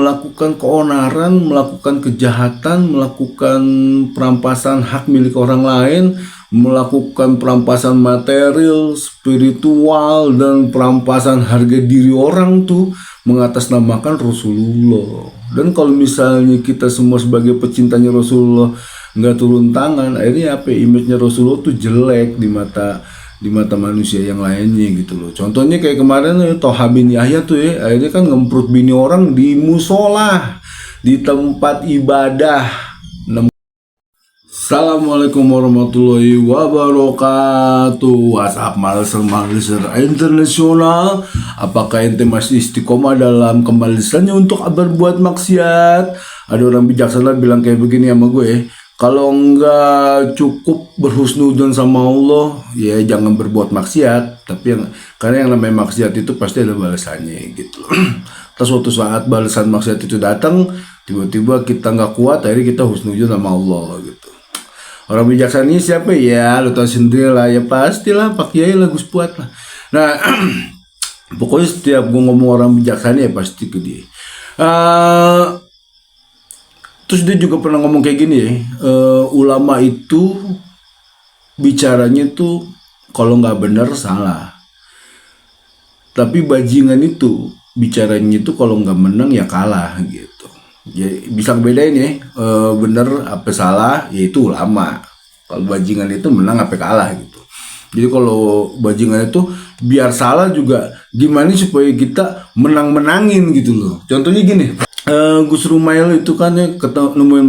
melakukan keonaran, melakukan kejahatan, melakukan perampasan hak milik orang lain, melakukan perampasan material, spiritual, dan perampasan harga diri orang tuh mengatasnamakan Rasulullah. Dan kalau misalnya kita semua sebagai pecintanya Rasulullah nggak turun tangan, akhirnya apa? Image-nya Rasulullah tuh jelek di mata manusia yang lainnya gitu loh. Contohnya kayak kemarin Toha bin Yahya tuh ya, akhirnya kan ngemprut bini orang di musola, di tempat ibadah. Assalamualaikum warahmatullahi wabarakatuh. WhatsApp Maleser internasional. Apakah ente masih istiqomah dalam kemalisannya untuk berbuat maksiat? Ada orang bijaksana bilang kayak begini sama gue, kalau enggak cukup berhusnudzon sama Allah, ya jangan berbuat maksiat. Tapi karena yang namanya maksiat itu pasti ada balasannya gitu. Terus suatu saat balasan maksiat itu datang, tiba-tiba kita nggak kuat, akhirnya kita husnudzon sama Allah gitu. Orang bijaksana ini siapa ya? Lu tahu sendiri lah, ya pastilah Pak Kiai lah, Gus Puat lah. Nah, pokoknya setiap gue ngomong orang bijaksana ya pasti ke dia. Terus dia juga pernah ngomong kayak gini ya, ulama itu bicaranya tuh kalau nggak benar salah, tapi bajingan itu bicaranya itu kalau nggak menang ya kalah gitu. Ya, bisa bedain ya, benar apa salah yaitu ulama. Kalau bajingan itu menang apa kalah gitu. Jadi kalau bajingan itu biar salah juga gimana supaya kita menang-menangin gitu loh. Contohnya gini, Gus Rumail itu kan nemuin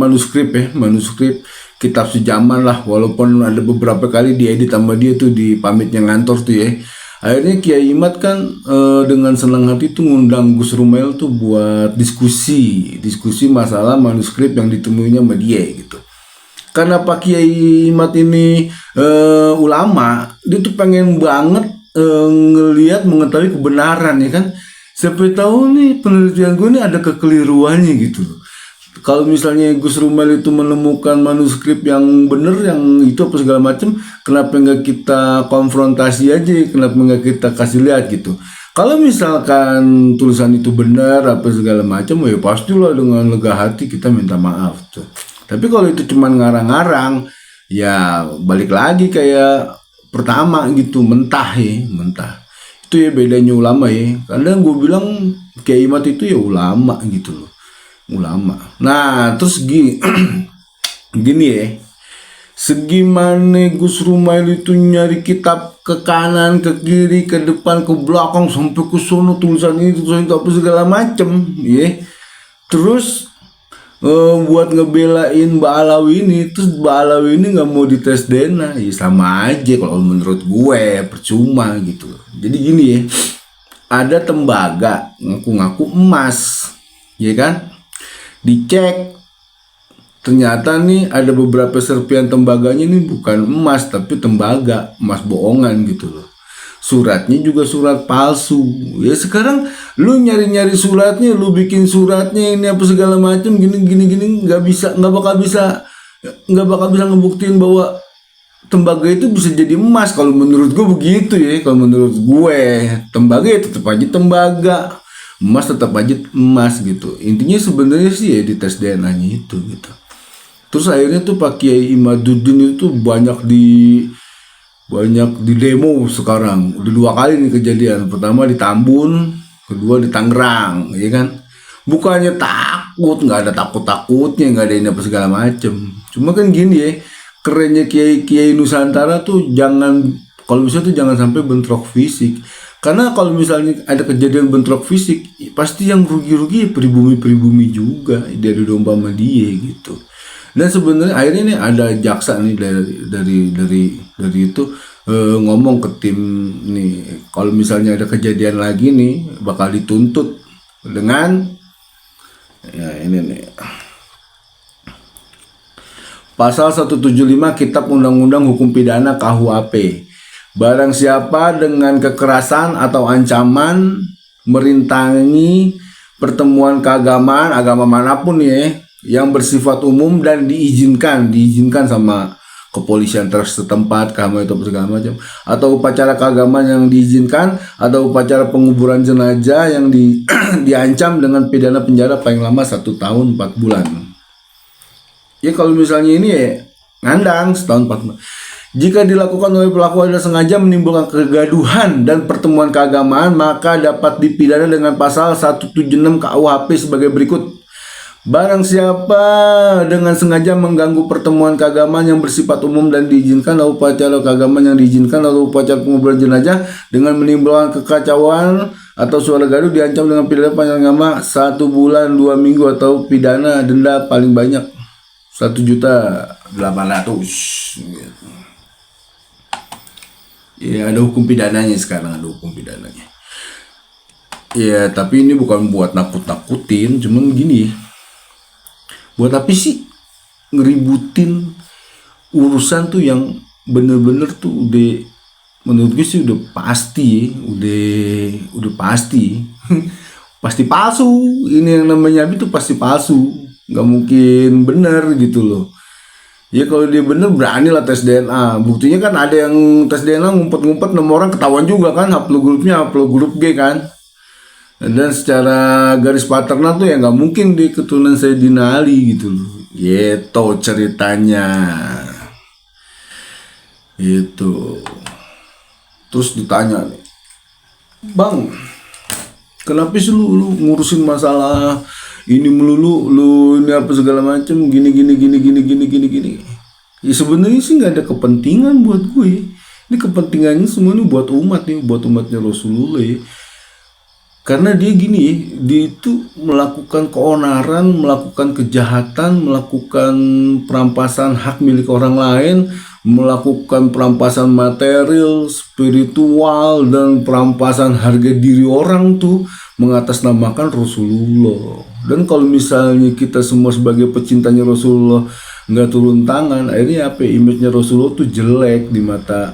manuskrip kitab sejaman lah, walaupun ada beberapa kali diedit sama dia tuh di pamitnya ngantor tuh ya. Akhirnya Kiai Imad kan dengan senang hati tuh ngundang Gus Rumail tuh buat diskusi masalah manuskrip yang ditemuinya sama dia gitu. Karena Pak Kiai Imad ini ulama, dia tuh pengen banget ngelihat mengetahui kebenaran ya kan. Siapa tahu nih penelitian gue nih ada kekeliruannya gitu. Kalau misalnya Gus Rumail itu menemukan manuskrip yang bener, yang itu apa segala macam, kenapa nggak kita konfrontasi aja, kenapa nggak kita kasih lihat gitu. Kalau misalkan tulisan itu benar apa segala macam, ya pastilah dengan lega hati kita minta maaf tuh. Tapi kalau itu cuma ngarang-ngarang, ya balik lagi kayak pertama gitu, mentah. Itu ya bedanya ulama ya. Kadang gue bilang Kiai Imad itu ya ulama gitu loh. Ulama. Nah, terus gini, gini ya. Segimana Gus Rumail itu nyari kitab ke kanan, ke kiri, ke depan, ke belakang, sampai ke sono tulisan ini, tulisan itu apa segala macem, ya. Terus buat ngebelain Mbak Alawi ini, terus Mbak Alawi ini nggak mau dites DNA, ya sama aja kalau menurut gue, percuma gitu. Jadi gini ya, ada tembaga ngaku-ngaku emas, ya kan? Dicek, ternyata nih ada beberapa serpian tembaganya nih bukan emas tapi tembaga, emas bohongan gitu loh. Suratnya juga surat palsu. Ya sekarang lu nyari-nyari suratnya, lu bikin suratnya ini apa segala macam gini nggak bakal bisa ngebuktiin bahwa tembaga itu bisa jadi emas. Kalau menurut gue begitu ya. Kalau menurut gue tembaga ya tetap aja tembaga, emas tetap aja emas gitu. Intinya sebenarnya sih ya di tes DNA-nya itu gitu. Terus akhirnya tuh Pak Kiai Imaduddin itu banyak di demo sekarang. Udah 2 kali nih kejadian. Pertama di Tambun, kedua di Tangerang, ya kan. Bukannya takut, nggak ada takut-takutnya, nggak ada ini apa segala macem. Cuma kan gini ya, kerennya Kiai Nusantara tuh kalau bisa tuh jangan sampai bentrok fisik. Karena kalau misalnya ada kejadian bentrok fisik, pasti yang rugi-rugi pribumi-pribumi juga dari domba sama dia gitu. Dan sebenarnya akhirnya nih ada jaksa nih dari itu ngomong ke tim nih, kalau misalnya ada kejadian lagi nih bakal dituntut dengan ya ini nih pasal 175 Kitab Undang-Undang Hukum Pidana KUHP. Barang siapa dengan kekerasan atau ancaman merintangi pertemuan keagamaan, agama manapun ya, yang bersifat umum dan diizinkan sama kepolisian setempat, keamanan itu segala macam, atau upacara keagamaan yang diizinkan, atau upacara penguburan jenazah yang diancam dengan pidana penjara paling lama 1 tahun 4 bulan. Ya kalau misalnya ini ya ngandang setahun 4 bulan. Jika dilakukan oleh pelaku adalah sengaja menimbulkan kegaduhan dan pertemuan keagamaan, maka dapat dipidana dengan pasal 176 KUHP sebagai berikut. Barang siapa dengan sengaja mengganggu pertemuan keagamaan yang bersifat umum dan diizinkan, lalu upacara keagamaan yang diizinkan, lalu upacara penguburan jenazah dengan menimbulkan kekacauan atau suara gaduh, diancam dengan pidana paling lama 1 bulan 2 minggu atau pidana denda paling banyak 1.800.000. Ya, ada hukum pidananya sekarang, ada hukum pidananya. Ya, tapi ini bukan buat nakut-nakutin, cuman gini. Buat apa sih ngeributin urusan tuh yang bener-bener tuh udah, menurut gue sih udah pasti, udah pasti. Pasti palsu. Ini yang namanya Abi tuh pasti palsu. Nggak mungkin bener gitu loh. Ya kalau dia bener berani lah tes DNA. Buktinya kan ada yang tes DNA ngumpet-ngumpet 6 orang ketahuan juga kan, haplogrupnya haplogrup G kan. Dan secara garis paternal tuh ya nggak mungkin di keturunan Sayyidina Ali gitu loh. Gitu ceritanya. Itu. Terus ditanya nih, Bang, kenapa sih lu ngurusin masalah ini melulu, lu ini apa segala macem, gini. Ya sebenarnya sih nggak ada kepentingan buat gue. Ini kepentingannya semua ini buat umat nih, buat umatnya Rasulullah ya. Karena dia gini, dia itu melakukan keonaran, melakukan kejahatan, melakukan perampasan hak milik orang lain, melakukan perampasan material, spiritual, dan perampasan harga diri orang tuh mengatasnamakan Rasulullah. Dan kalau misalnya kita semua sebagai pecintanya Rasulullah nggak turun tangan, akhirnya apa? Image-nya Rasulullah tuh jelek di mata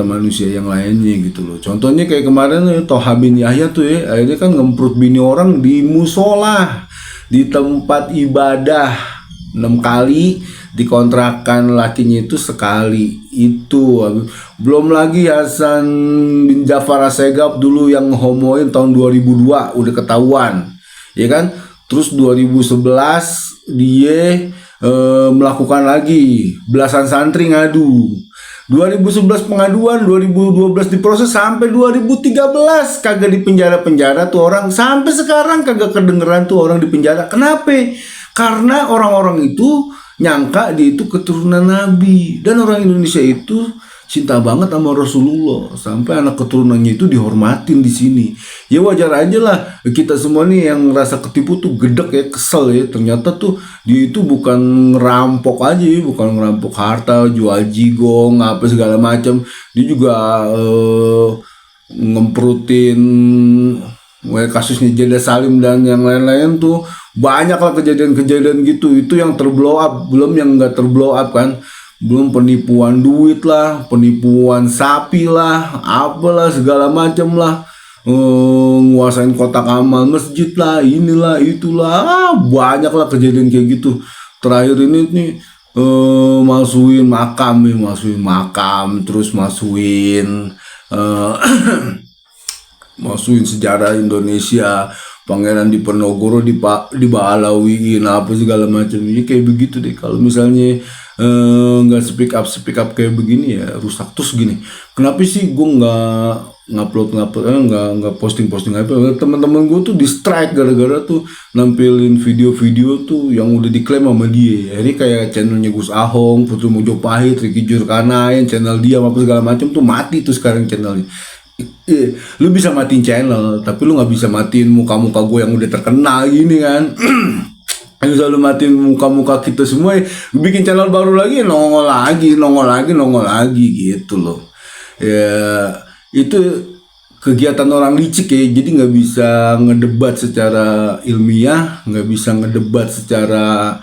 manusia yang lainnya gitu loh. Contohnya kayak kemarin Toha bin Yahya tuh ya, akhirnya kan ngemprut bini orang di musola, di tempat ibadah 6 kali, dikontrakan lakinya itu sekali. Itu belum lagi Hasan bin Ja'far As-Segaf dulu yang homoin tahun 2002 udah ketahuan ya kan. Terus 2011 dia melakukan lagi, belasan santri ngadu. 2011 pengaduan, 2012 diproses, sampai 2013 kagak di penjara tuh orang, sampai sekarang kagak kedengeran tuh orang di penjara. Kenapa? Karena orang-orang itu nyangka dia itu keturunan Nabi, dan orang Indonesia itu cinta banget sama Rasulullah, sampai anak keturunannya itu dihormatin di sini. Ya wajar aja lah kita semua nih yang ngerasa ketipu tuh gedek ya, kesel ya. Ternyata tuh dia itu bukan ngerampok aja, bukan ngerampok harta, jual jigong apa segala macam. Dia juga ngemperutin kasusnya Jeda Salim dan yang lain-lain tuh banyak lah kejadian-kejadian gitu. Itu yang terblow up, belum yang nggak terblow up kan. Belum penipuan duit lah, penipuan sapi lah, apalah segala macam lah, nguasain kotak amal masjid lah, inilah itulah, banyak lah kejadian kayak gitu. Terakhir ini nih masukin makam, terus masukin masukin sejarah Indonesia, Pangeran Diponegoro dibalauin apa segala macam. Ini kayak begitu deh. Kalau misalnya nggak speak up kayak begini ya rusak. Terus gini, kenapa sih gue nggak posting apa? Teman-teman gue tuh di strike gara-gara tuh nampilin video-video tuh yang udah diklaim sama dia. Ini kayak channelnya Gus Ahong, Putri Mojopahit, Ricky Jurkanain, channel dia apa segala macam tuh mati tuh sekarang channelnya. Lu bisa matiin channel, tapi lu nggak bisa matiin muka-muka gue yang udah terkenal gini kan. Lu selalu matiin muka-muka kita semua, bikin channel baru lagi, nongol lagi gitu loh. Ya itu kegiatan orang licik ya, jadi nggak bisa ngedebat secara ilmiah, nggak bisa ngedebat secara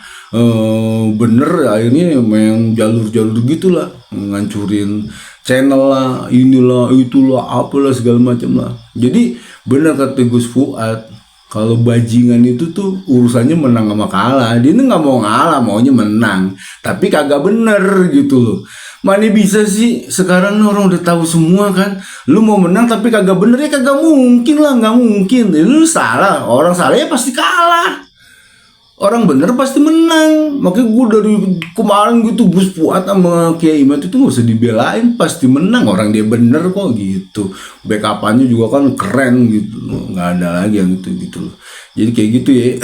bener. Akhirnya memang jalur-jalur gitulah, ngancurin channel lah, inilah itulah apalah segala macam lah. Jadi benar kata Gus Fuad, Kalau bajingan itu tuh urusannya menang sama kalah. Dia ini nggak mau ngalah, maunya menang. Tapi kagak bener gitu loh. Mana bisa sih sekarang nih orang udah tahu semua kan. Lu mau menang tapi kagak bener ya kagak mungkin lah, nggak mungkin. Lu salah, orang salah ya pasti kalah. Orang bener pasti menang. Makanya gue dari kemarin gitu Gus Fuad sama Kiai Imam itu gak usah dibelain, pasti menang. Orang dia bener kok gitu. Backupannya juga kan keren gitu loh. Nggak ada lagi yang gitu loh. Jadi kayak gitu ya.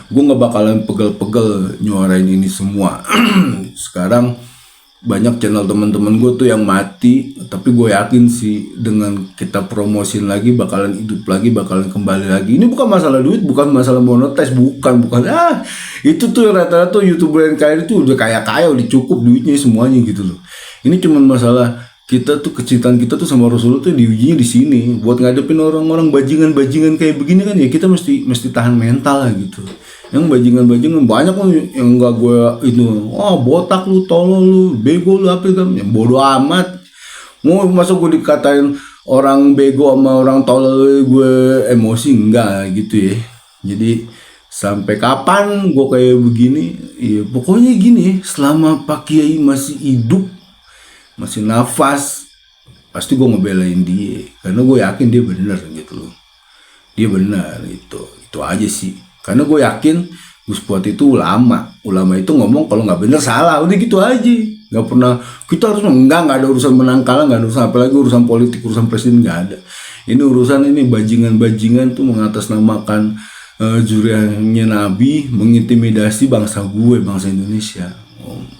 Gue nggak bakalan pegel-pegel nyuarain ini semua. Sekarang banyak channel teman-teman gue tuh yang mati, tapi gue yakin sih dengan kita promosin lagi bakalan hidup lagi, bakalan kembali lagi. Ini bukan masalah duit, bukan masalah monetize, bukan itu tuh rata-rata youtuber yang kaya itu udah kaya udah cukup duitnya semuanya gitu loh. Ini cuma masalah kita tuh, kecintaan kita tuh sama Rasulullah tuh diujinya di sini. Buat ngadepin orang-orang bajingan kayak begini kan ya kita mesti tahan mental lah gitu. Yang bajingan banyak loh yang nggak gue itu, botak lu, tolol lu, bego lu, apa kan, yang bodoh amat. Mau masa gue dikatain orang bego sama orang tolol gue emosi, enggak gitu ya. Jadi sampai kapan gue kayak begini ya, pokoknya gini, selama Pak Kiai masih hidup, masih nafas, pasti gue ngebelain dia karena gue yakin dia bener gitu loh. Dia benar, itu aja sih. Karena gue yakin Gus Fuad itu ulama itu ngomong kalau nggak bener salah, udah gitu aja. Nggak pernah kita harus nggak ada urusan menang kalah, nggak ada urusan, apalagi urusan politik, urusan presiden, nggak ada. Ini urusan ini bajingan tuh mengatasnamakan juriannya Nabi, mengintimidasi bangsa Indonesia.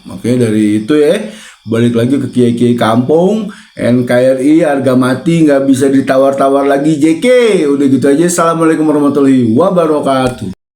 Makanya dari itu ya, balik lagi ke kiai-kiai kampung, NKRI harga mati, nggak bisa ditawar-tawar lagi JK. Udah gitu aja. Assalamualaikum warahmatullahi wabarakatuh.